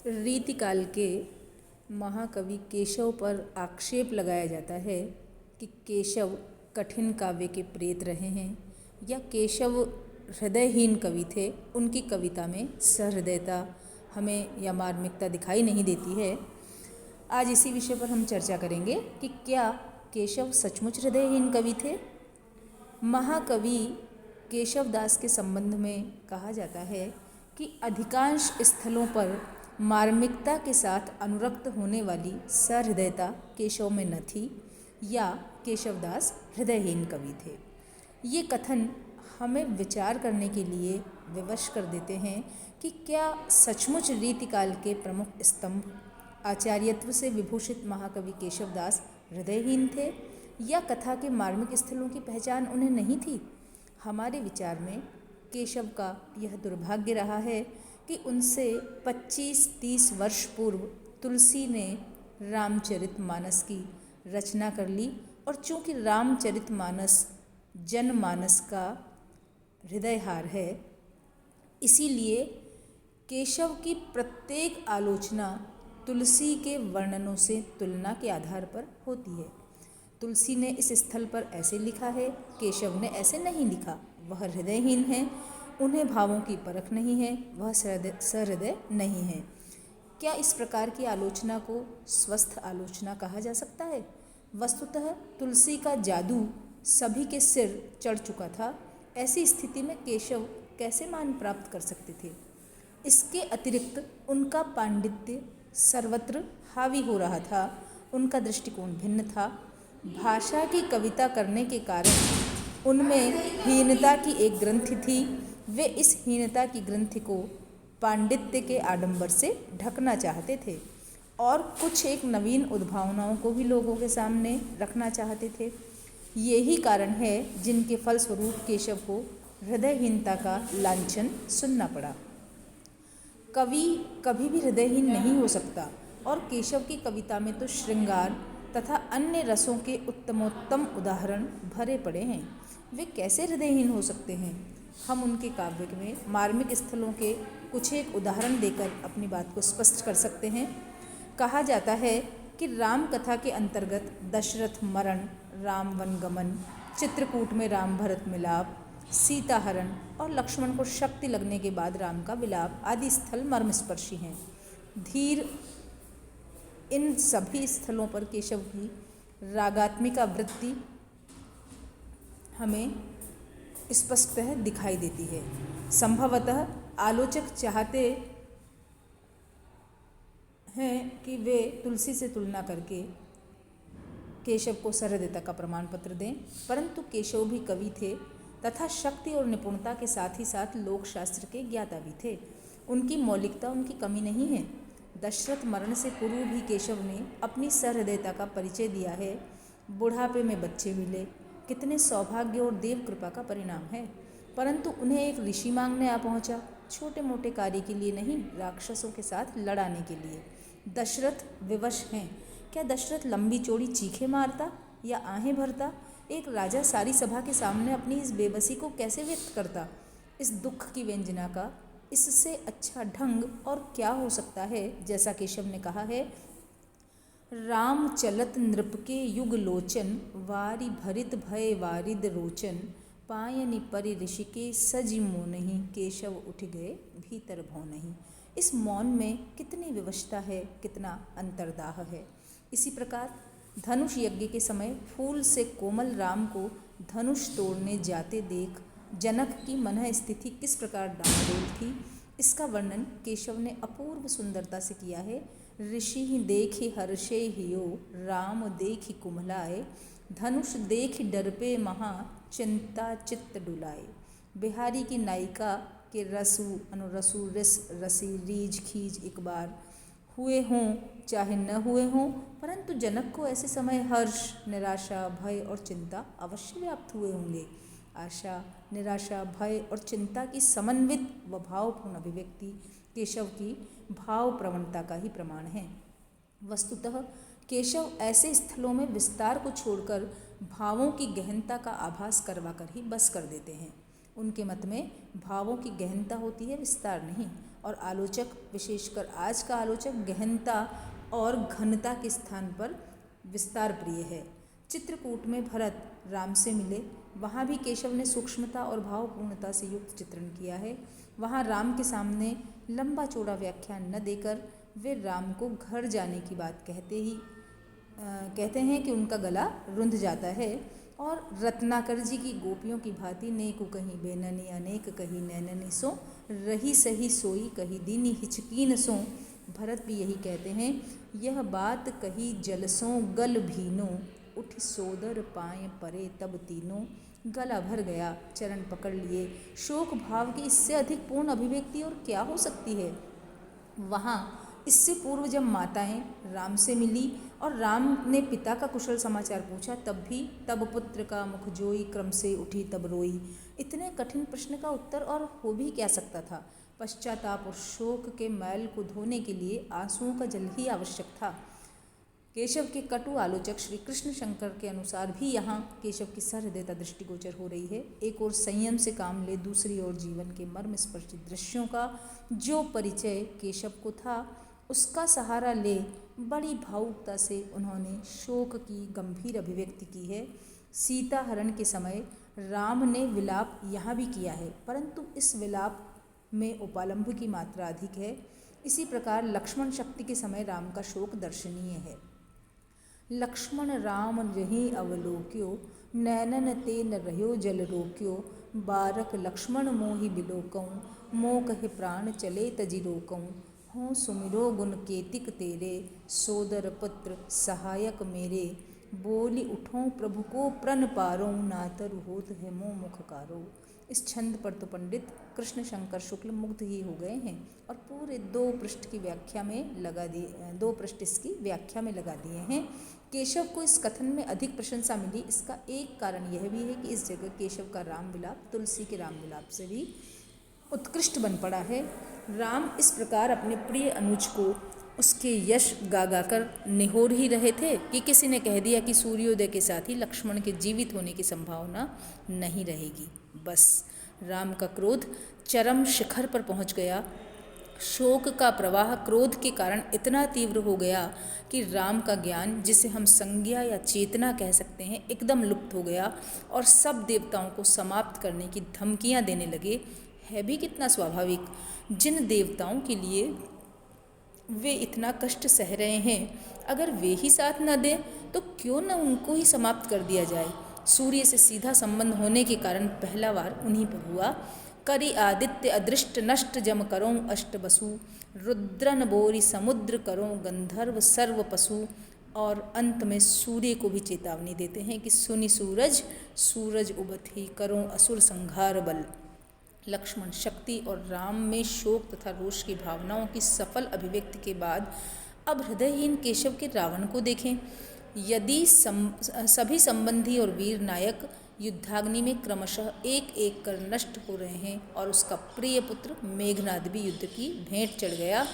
रीतिकाल के महाकवि केशव पर आक्षेप लगाया जाता है कि केशव कठिन काव्य के प्रेत रहे हैं या केशव हृदयहीन कवि थे। उनकी कविता में सहृदयता हमें या मार्मिकता दिखाई नहीं देती है। आज इसी विषय पर हम चर्चा करेंगे कि क्या केशव सचमुच हृदयहीन कवि थे। महाकवि केशवदास के संबंध में कहा जाता है कि अधिकांश स्थलों पर मार्मिकता के साथ अनुरक्त होने वाली सहृदयता केशव में न थी या केशवदास हृदयहीन कवि थे। ये कथन हमें विचार करने के लिए विवश कर देते हैं कि क्या सचमुच रीतिकाल के प्रमुख स्तंभ आचार्यत्व से विभूषित महाकवि केशवदास हृदयहीन थे या कथा के मार्मिक स्थलों की पहचान उन्हें नहीं थी। हमारे विचार में केशव का यह दुर्भाग्य रहा है कि उनसे 25-30 वर्ष पूर्व तुलसी ने रामचरितमानस की रचना कर ली और चूंकि रामचरितमानस जनमानस का हृदयहार है, इसीलिए केशव की प्रत्येक आलोचना तुलसी के वर्णनों से तुलना के आधार पर होती है। तुलसी ने इस स्थल पर ऐसे लिखा है, केशव ने ऐसे नहीं लिखा। वह हृदयहीन है, उन्हें भावों की परख नहीं है, वह सहृदय नहीं है। क्या इस प्रकार की आलोचना को स्वस्थ आलोचना कहा जा सकता है? वस्तुतः तुलसी का जादू सभी के सिर चढ़ चुका था। ऐसी स्थिति में केशव कैसे मान प्राप्त कर सकते थे? इसके अतिरिक्त उनका पांडित्य सर्वत्र हावी हो रहा था। उनका दृष्टिकोण भिन्न था। भाषा की कविता करने के कारण उनमें हीनता की एक ग्रंथि थी। वे इस हीनता की ग्रंथि को पांडित्य के आडंबर से ढकना चाहते थे और कुछ एक नवीन उद्भावनाओं को भी लोगों के सामने रखना चाहते थे। यही कारण है जिनके फलस्वरूप केशव को हृदयहीनता का लांछन सुनना पड़ा। कवि कभी भी हृदयहीन नहीं हो सकता और केशव की कविता में तो श्रृंगार तथा अन्य रसों के उत्तमोत्तम उदाहरण भरे पड़े हैं। वे कैसे हृदयहीन हो सकते हैं? हम उनके काव्य में मार्मिक स्थलों के कुछ एक उदाहरण देकर अपनी बात को स्पष्ट कर सकते हैं। कहा जाता है कि राम कथा के अंतर्गत दशरथ मरण, राम वनगमन, चित्रकूट में राम भरत मिलाप, सीता हरण और लक्ष्मण को शक्ति लगने के बाद राम का विलाप आदि स्थल मर्मस्पर्शी हैं। धीर इन सभी स्थलों पर केशव की रागात्मिका वृत्ति हमें स्पष्टतः दिखाई देती है। संभवतः आलोचक चाहते हैं कि वे तुलसी से तुलना करके केशव को सहृदयता का प्रमाण पत्र दें, परंतु केशव भी कवि थे तथा शक्ति और निपुणता के साथ ही साथ लोकशास्त्र के ज्ञाता भी थे। उनकी मौलिकता उनकी कमी नहीं है। दशरथ मरण से पूर्व भी केशव ने अपनी सहृदयता का परिचय दिया है। बुढ़ापे में बच्चे मिले, कितने सौभाग्य और देव कृपा का परिणाम है। परंतु उन्हें एक ऋषि मांगने आ पहुंचा, छोटे मोटे कार्य के लिए नहीं, राक्षसों के साथ लड़ाने के लिए। दशरथ विवश हैं। क्या दशरथ लंबी चौड़ी चीखें मारता या आहें भरता? एक राजा सारी सभा के सामने अपनी इस बेबसी को कैसे व्यक्त करता? इस दुख की व्यंजना का इससे अच्छा ढंग और क्या हो सकता है? जैसा केशव ने कहा है, राम चलत नृप के युग लोचन, वारी भरित भय वारिद रोचन, पायनि परि ऋषि के सजि मोनहि, केशव उठ गए भीतर भौ नहीं। इस मौन में कितनी विवशता है, कितना अंतर्दाह है। इसी प्रकार धनुष यज्ञ के समय फूल से कोमल राम को धनुष तोड़ने जाते देख जनक की मन स्थिति किस प्रकार डामाडोल थी, इसका वर्णन केशव ने अपूर्व सुंदरता से किया है। ऋषि देखि हर्षे हियो, राम देखि कुम्हलाए, धनुष देखि डरपे महा, चिंता चित्त डुलाए। बिहारी की नायिका के रसू रसी रीझ खींच एक बार, हुए हों चाहे न हुए हों, परंतु जनक को ऐसे समय हर्ष, निराशा, भय और चिंता अवश्य व्याप्त हुए होंगे। आशा, निराशा, भय और चिंता की समन्वित व भावपूर्ण अभिव्यक्ति केशव की भाव प्रवणता का ही प्रमाण है। वस्तुतः केशव ऐसे स्थलों में विस्तार को छोड़कर भावों की गहनता का आभास करवा कर ही बस कर देते हैं। उनके मत में भावों की गहनता होती है, विस्तार नहीं। और आलोचक, विशेषकर आज का आलोचक, गहनता और घनता के स्थान पर विस्तार प्रिय है। चित्रकूट में भरत राम से मिले, वहाँ भी केशव ने सूक्ष्मता और भावपूर्णता से युक्त चित्रण किया है। वहाँ राम के सामने लंबा चौड़ा व्याख्यान न देकर वे राम को घर जाने की बात कहते हैं कि उनका गला रुंध जाता है। और रत्नाकर जी की गोपियों की भांति नेकु कहीं बेननी अनेक कही नैननी सो रही सही सोई कही दीनी हिचकीन सो। भरत भी यही कहते हैं, यह बात कही जलसों गल भीनो उठ सोदर पाए परे तब तीनों। गला भर गया, चरण पकड़ लिए। शोक भाव की इससे अधिक पूर्ण अभिव्यक्ति और क्या हो सकती है। वहाँ इससे पूर्व जब माताएं राम से मिली और राम ने पिता का कुशल समाचार पूछा, तब पुत्र का मुख जोई क्रम से उठी तब रोई। इतने कठिन प्रश्न का उत्तर और हो भी क्या सकता था। पश्चाताप और शोक के मैल को धोने के लिए आंसुओं का जल ही आवश्यक था। केशव के कटु आलोचक श्री कृष्ण शंकर के अनुसार भी यहाँ केशव की सहृदयता दृष्टिगोचर हो रही है। एक ओर संयम से काम ले, दूसरी ओर जीवन के मर्म स्पर्शी दृश्यों का जो परिचय केशव को था उसका सहारा ले बड़ी भावुकता से उन्होंने शोक की गंभीर अभिव्यक्ति की है। सीता हरण के समय राम ने विलाप यहाँ भी किया है, परंतु इस विलाप में उपालंभ की मात्रा अधिक है। इसी प्रकार लक्ष्मण शक्ति के समय राम का शोक दर्शनीय है। लक्ष्मण राम रही अवलोक्यो नैनन ते न रह्यो जल रोक्यो। बारक लक्ष्मण मोहि बिलोकऊँ मोह कहे प्राण चले तजि रोकऊँ। हों सुमिरो गुण केतिक तेरे सोदर पुत्र सहायक मेरे। बोली उठों प्रभु को प्रण पारो नातर होत है मोह मुखकारो। इस छंद पर तो पंडित कृष्ण शंकर शुक्ल मुग्ध ही हो गए हैं और पूरे 2 पृष्ठ की व्याख्या में लगा दिए 2 पृष्ठ इसकी व्याख्या में लगा दिए हैं। केशव को इस कथन में अधिक प्रशंसा मिली। इसका एक कारण यह भी है कि इस जगह केशव का राम विलाप तुलसी के राम विलाप से भी उत्कृष्ट बन पड़ा है। राम इस प्रकार अपने प्रिय अनुज को उसके यश गा गाकर निहोर ही रहे थे कि किसी ने कह दिया कि सूर्योदय के साथ ही लक्ष्मण के जीवित होने की संभावना नहीं रहेगी। बस राम का क्रोध चरम शिखर पर पहुंच गया। शोक का प्रवाह क्रोध के कारण इतना तीव्र हो गया कि राम का ज्ञान, जिसे हम संज्ञा या चेतना कह सकते हैं, एकदम लुप्त हो गया और सब देवताओं को समाप्त करने की धमकियां देने लगे। है भी कितना स्वाभाविक, जिन देवताओं के लिए वे इतना कष्ट सह रहे हैं, अगर वे ही साथ न दें तो क्यों न उनको ही समाप्त कर दिया जाए। सूर्य से सीधा संबंध होने के कारण पहला वार उन्हीं पर हुआ। करी आदित्य अदृष्ट नष्ट जम करों अष्ट बसु। रुद्रन बोरी समुद्र करों गंधर्व सर्व पशु। और अंत में सूर्य को भी चेतावनी देते हैं कि सुनि सूरज सूरज उबत ही करों असुर संहार बल। लक्ष्मण शक्ति और राम में शोक तथा रोष की भावनाओं की सफल अभिव्यक्ति के बाद अब हृदयहीन केशव के रावण को देखें। यदि सभी संबंधी और वीर नायक युद्धाग्नि में क्रमशः एक एक कर नष्ट हो रहे हैं और उसका प्रिय पुत्र मेघनाद भी युद्ध की भेंट चढ़ गया,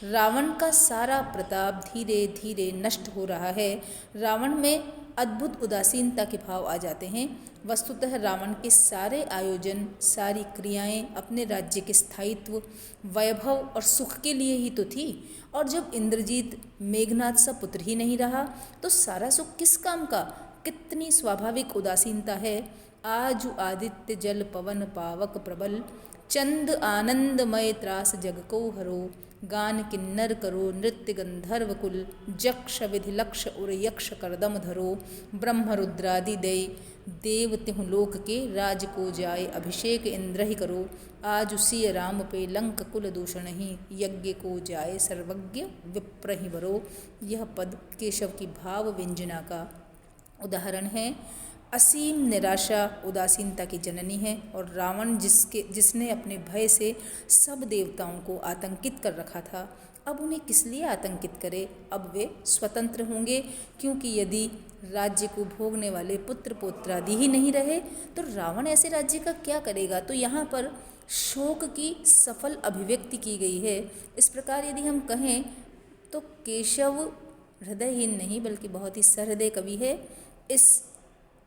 रावण का सारा प्रताप धीरे धीरे नष्ट हो रहा है। रावण में अद्भुत उदासीनता के भाव आ जाते हैं। वस्तुतः रावण के सारे आयोजन, सारी क्रियाएं अपने राज्य के स्थायित्व, वैभव और सुख के लिए ही तो थी, और जब इंद्रजीत मेघनाद सा पुत्र ही नहीं रहा तो सारा सुख किस काम का। कितनी स्वाभाविक उदासीनता है। आजु आदित्य जल पवन पावक प्रबल। चंद आनंदमय त्रास जग को हरो। गान किन्नर करो नृत्य गंधर्व कुल। जक्ष विधि लक्ष उर यक्ष करदम धरो। ब्रह्म रुद्रादि दय देव तिहु लोक के राज को जाय। अभिषेक इंद्र ही करो। आज उसी राम पे लंक कुल दूषण ही। यज्ञ को जाय सर्वज्ञ विप्र ही बरो। यह पद केशव की भाव व्यंजना का उदाहरण है। असीम निराशा उदासीनता की जननी है, और रावण जिसने अपने भय से सब देवताओं को आतंकित कर रखा था, अब उन्हें किस लिए आतंकित करे। अब वे स्वतंत्र होंगे, क्योंकि यदि राज्य को भोगने वाले पुत्र पौत्रादि ही नहीं रहे तो रावण ऐसे राज्य का क्या करेगा। तो यहाँ पर शोक की सफल अभिव्यक्ति की गई है। इस प्रकार यदि हम कहें तो केशव हृदयहीन नहीं बल्कि बहुत ही सहृदय कवि है। इस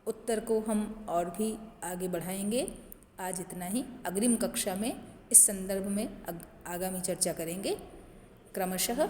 उत्तर को हम और भी आगे बढ़ाएंगे। आज इतना ही। अग्रिम कक्षा में इस संदर्भ में आगामी चर्चा करेंगे क्रमशः।